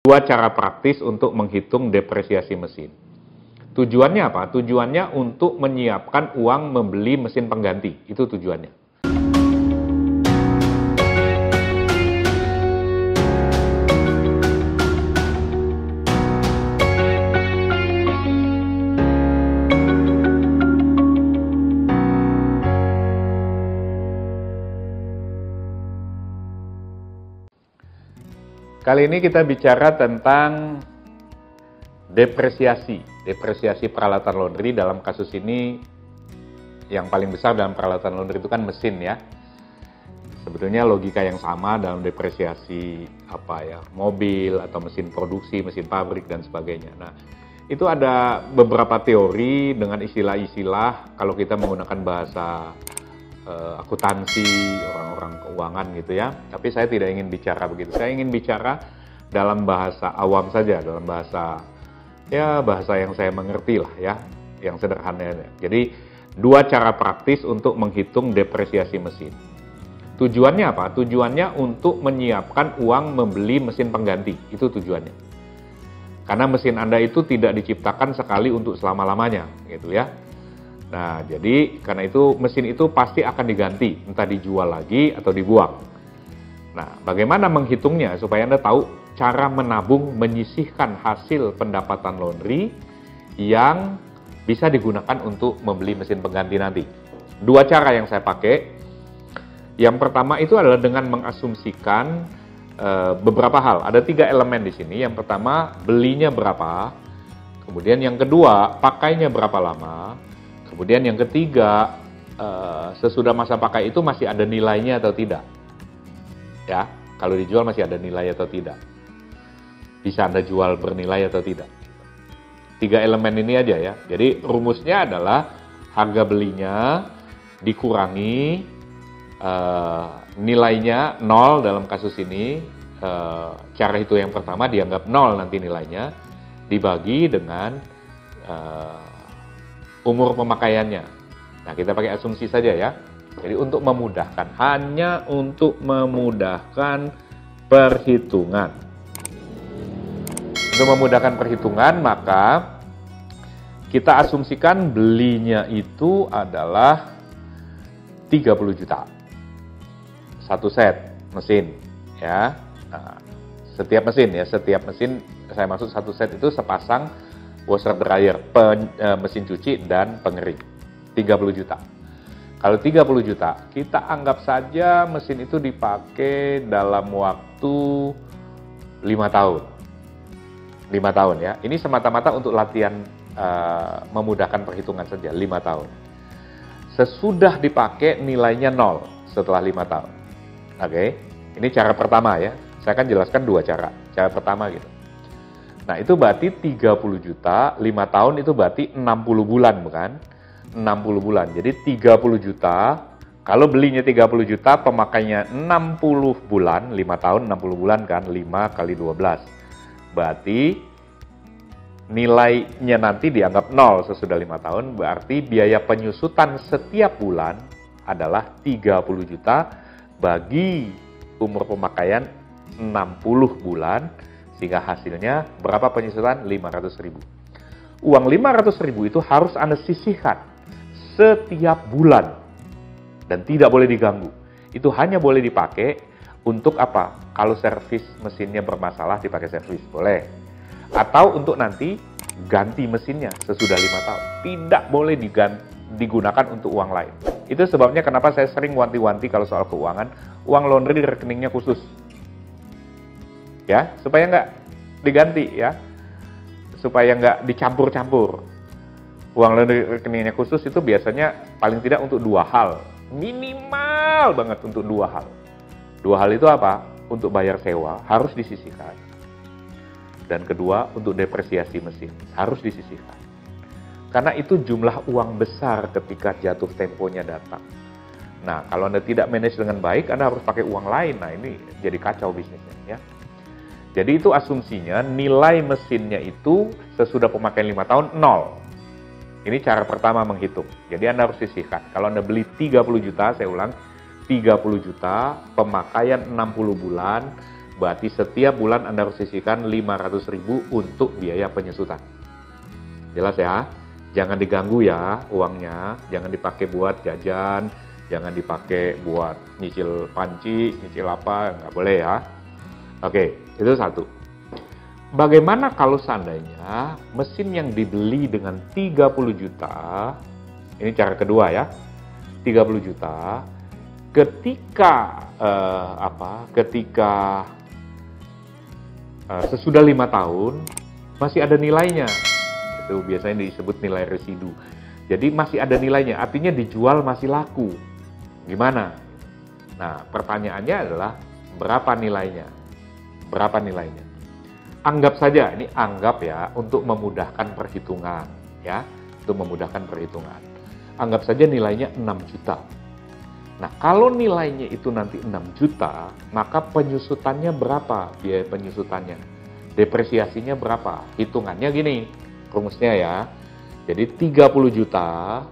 Dua cara praktis untuk menghitung depresiasi mesin. Tujuannya apa? Tujuannya untuk menyiapkan uang membeli mesin pengganti. Itu tujuannya. Kali ini kita bicara tentang depresiasi peralatan laundry. Dalam kasus ini yang paling besar dalam peralatan laundry itu kan mesin ya. Sebetulnya logika yang sama dalam depresiasi mobil atau mesin produksi, mesin pabrik dan sebagainya. Nah, itu ada beberapa teori dengan istilah-istilah kalau kita menggunakan bahasa akuntansi, orang-orang keuangan gitu ya. Tapi saya tidak ingin bicara begitu. Saya ingin bicara dalam bahasa awam saja, dalam bahasa yang saya mengerti lah ya, yang sederhana. Jadi dua cara praktis untuk menghitung depresiasi mesin. Tujuannya apa? Tujuannya untuk menyiapkan uang membeli mesin pengganti. Itu tujuannya. Karena mesin Anda itu tidak diciptakan sekali untuk selama-lamanya gitu ya. Nah, jadi karena itu mesin itu pasti akan diganti, entah dijual lagi atau dibuang. Nah, bagaimana menghitungnya supaya Anda tahu cara menabung, menyisihkan hasil pendapatan laundry yang bisa digunakan untuk membeli mesin pengganti nanti. Dua cara yang saya pakai. Yang pertama itu adalah dengan mengasumsikan beberapa hal. Ada 3 elemen di sini. Yang pertama, belinya berapa. Kemudian yang kedua, pakainya berapa lama. Kemudian yang ketiga, sesudah masa pakai itu masih ada nilainya atau tidak. Ya, kalau dijual masih ada nilai atau tidak. Bisa Anda jual bernilai atau tidak. 3 elemen ini aja ya. Jadi rumusnya adalah harga belinya dikurangi nilainya 0 dalam kasus ini. Cara itu yang pertama dianggap 0 nanti nilainya. Dibagi dengan umur pemakaiannya. Nah, kita pakai asumsi saja ya. Jadi untuk memudahkan, hanya untuk memudahkan perhitungan. Untuk memudahkan perhitungan, maka kita asumsikan belinya itu adalah 30 juta. Satu set mesin ya. Nah, setiap mesin saya maksud satu set itu sepasang washer dryer, mesin cuci dan pengering. 30 juta. Kalau 30 juta, kita anggap saja mesin itu dipakai dalam waktu 5 tahun. 5 tahun ya. Ini semata-mata untuk latihan memudahkan perhitungan saja, 5 tahun. Sesudah dipakai nilainya 0 setelah 5 tahun. Oke. Ini cara pertama ya. Saya akan jelaskan 2 cara. Cara pertama gitu. Nah, itu berarti 30 juta, 5 tahun itu berarti 60 bulan, bukan? 60 bulan. Jadi 30 juta, kalau belinya 30 juta, pemakainya 60 bulan, 5 tahun 60 bulan kan, 5 kali 12. Berarti nilainya nanti dianggap 0 sesudah 5 tahun, berarti biaya penyusutan setiap bulan adalah 30 juta bagi umur pemakaian 60 bulan, sehingga hasilnya berapa penyusutan? 500.000. Uang 500.000 itu harus Anda sisihkan setiap bulan dan tidak boleh diganggu. Itu hanya boleh dipakai untuk apa? Kalau servis mesinnya bermasalah dipakai servis, boleh. Atau untuk nanti ganti mesinnya sesudah 5 tahun. Tidak boleh digunakan untuk uang lain. Itu sebabnya kenapa saya sering wanti-wanti kalau soal keuangan, uang laundry di rekeningnya khusus. Ya, supaya nggak diganti ya, supaya nggak dicampur-campur. Uang laundry rekeningnya khusus itu biasanya paling tidak untuk 2 hal, minimal banget untuk 2 hal. 2 hal itu apa? Untuk bayar sewa harus disisihkan, dan kedua untuk depresiasi mesin harus disisihkan. Karena itu jumlah uang besar ketika jatuh temponya datang. Nah, kalau Anda tidak manage dengan baik, Anda harus pakai uang lain. Nah, ini jadi kacau bisnisnya ya. Jadi itu asumsinya nilai mesinnya itu sesudah pemakaian 5 tahun 0. Ini cara pertama menghitung. Jadi Anda harus sisihkan. Kalau Anda beli 30 juta, saya ulang, 30 juta, pemakaian 60 bulan, Berarti setiap bulan Anda harus sisihkan 500.000 untuk biaya penyusutan. Jelas ya? Jangan diganggu ya uangnya, jangan dipakai buat jajan, jangan dipakai buat nyicil panci, nyicil apa, nggak boleh ya. Oke, itu satu. Bagaimana kalau seandainya mesin yang dibeli dengan 30 juta, ini cara kedua ya, 30 juta, ketika sesudah 5 tahun masih ada nilainya, itu biasanya disebut nilai residu. Jadi masih ada nilainya, artinya dijual masih laku. Gimana? Nah, pertanyaannya adalah berapa nilainya? Berapa nilainya? Anggap saja, ini anggap ya, untuk memudahkan perhitungan ya, untuk memudahkan perhitungan. Anggap saja nilainya 6 juta. Nah, kalau nilainya itu nanti 6 juta, maka penyusutannya berapa? Biaya penyusutannya. Depresiasinya berapa? Hitungannya gini, rumusnya ya. Jadi 30 juta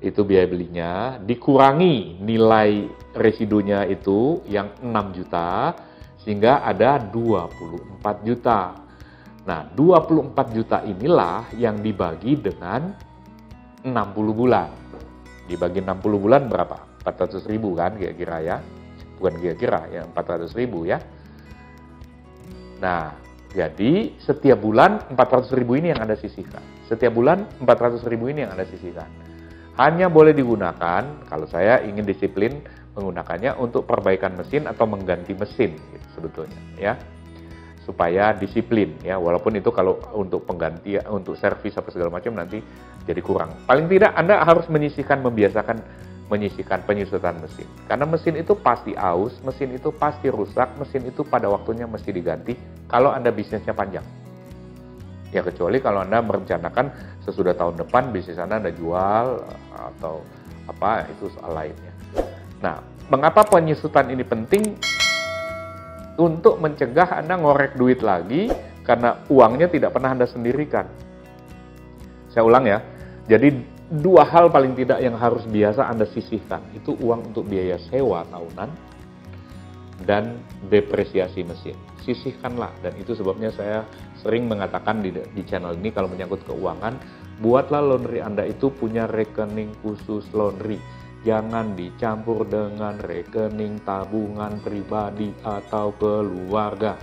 itu biaya belinya, dikurangi nilai residunya itu yang 6 juta, sehingga ada 24 juta. Nah, 24 juta inilah yang dibagi dengan 60 bulan. Dibagi 60 bulan berapa? 400.000 kan kira-kira ya. Bukan kira-kira ya, 400.000 ya. Nah, jadi setiap bulan 400.000 ini yang Anda sisihkan. Setiap bulan 400.000 ini yang Anda sisihkan. Hanya boleh digunakan, kalau saya ingin disiplin menggunakannya untuk perbaikan mesin atau mengganti mesin gitu, sebetulnya ya. Supaya disiplin ya, walaupun itu kalau untuk pengganti, untuk servis apa segala macam nanti jadi kurang. Paling tidak Anda harus membiasakan menyisihkan penyusutan mesin. Karena mesin itu pasti aus, mesin itu pasti rusak, mesin itu pada waktunya mesti diganti kalau Anda bisnisnya panjang. Ya kecuali kalau Anda merencanakan sesudah tahun depan bisnis Anda jual atau apa, itu soal lainnya. Nah, mengapa penyusutan ini penting? Untuk mencegah Anda ngorek duit lagi karena uangnya tidak pernah Anda sendirikan. Saya ulang ya, jadi 2 hal paling tidak yang harus biasa Anda sisihkan. Itu uang untuk biaya sewa tahunan dan depresiasi mesin. Sisihkanlah, dan itu sebabnya saya sering mengatakan di channel ini kalau menyangkut keuangan, buatlah laundry Anda itu punya rekening khusus laundry. Jangan dicampur dengan rekening tabungan pribadi atau keluarga.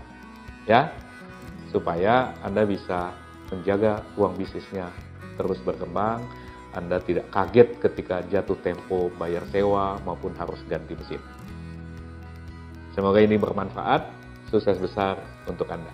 Ya, supaya Anda bisa menjaga uang bisnisnya terus berkembang. Anda tidak kaget ketika jatuh tempo bayar sewa maupun harus ganti mesin. Semoga ini bermanfaat. Sukses besar untuk Anda.